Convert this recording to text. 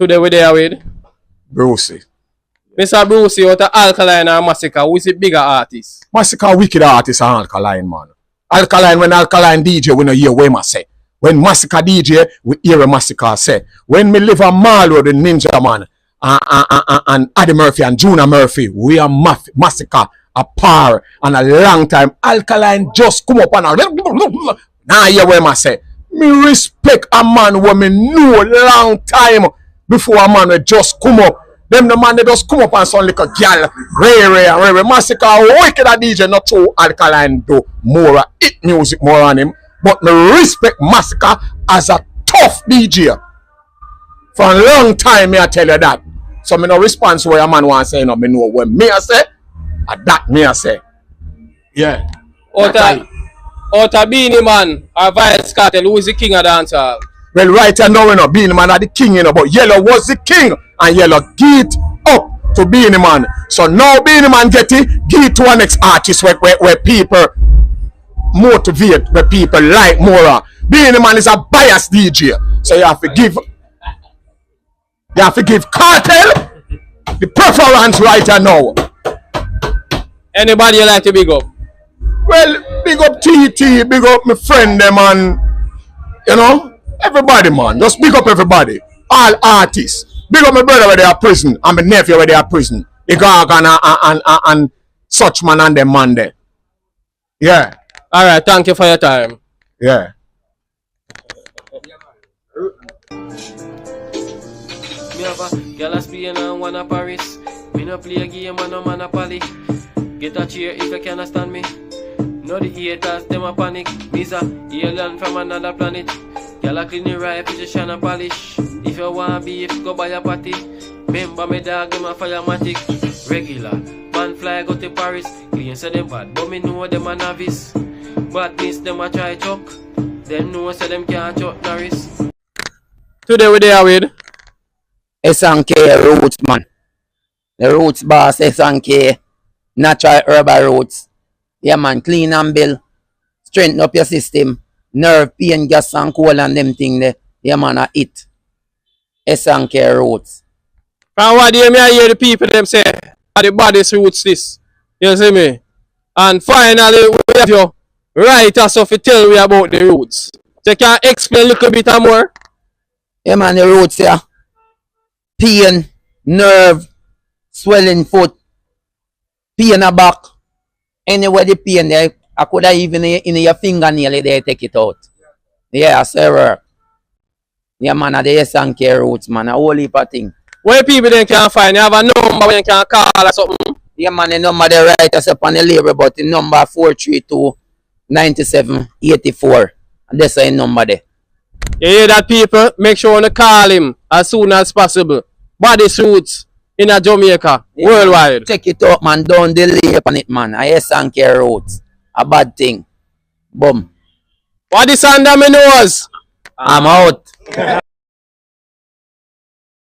Today we're there with Brucey. Mr. Brucey out of Alkaline and Masicka. Who is the bigger artist? Masicka wicked artist and Alkaline, man. Alkaline, when Alkaline DJ, we know hear what I say. When Masicka DJ, we hear what Masicka say. When me live a mall with the Ninja Man and Eddie Murphy and Juna Murphy, we are Masicka a par and a long time. Alkaline just come up and now hear what I say. Me respect a man when me know long time before a man will just come up. Them the man they just come up and sound like a girl. Ray. Masicka wicked a DJ, not so Alkaline do more hit music more on him. But me respect Masicka as a tough DJ. For a long time, me I tell you that. So me no response where a man want to say, no, me know what me I say, and that me I say. Yeah. Outa Beenie Man or vybz Kartel, who is the king of dancehall? Well, right now, you know, Beenie Man are the king, you know, but Yellow was the king, and Yellow get up to Beenie Man. So now Beenie Man get to an next artist where people motivate, where people like more. Beenie Man is a biased DJ, so you have to give Kartel the preference right now. Anybody you like to big up? Well, big up TT, big up my friend them, and you know, everybody, man. Just big up everybody. All artists. Big up my brother where they are prison and my nephew where they are prison. The Gargan and such man and them man there. Yeah. Alright, thank you for your time. Yeah. Me have a girl a Spain and one a Paris. Me no play a game and no monopoly. Get a cheer if you can't stand me. No the haters, them a panic. Me's a alien from another planet. Girl a clean your right, put your shine and polish. If you want beef, go buy a patty. Remember me dog, them a firematic. Regular, man fly go to Paris. Clean say them bad, but me know them a novice. Badness, them a try chuck. Them know say them can't chuck Norris. Today we're there with S&K Roots, man. The Roots boss, S&K. Natural herbal roots. Yeah, man, clean and build. Strengthen up your system. Nerve, pain, gas and cold and them thing there. Yeah, man, I eat. S&K Roots. From what do you hear the people them say, are the baddest roots this. You see me? And finally, we have your writer so to tell me about the roots. So you can explain a little bit more? Yeah, man, the roots here. Pain, nerve, swelling foot, pain a back. Anywhere the pain there, I could have even in your fingernail there take it out. Yeah, sir. Yeah, man, the S&K Roots, man, a whole heap of thing. Where people then can find, you have a number where you can call or something? Yeah, man, the number they write us up on the label, but the number 432-9784. And that's the number there. You hear that, people? Make sure you call him as soon as possible. Body Roots in a Jamaica, yeah, worldwide. Check it out, man. Don't delay upon it, man. A S&K Roots. A bad thing. Boom. What is under my nose? I'm out.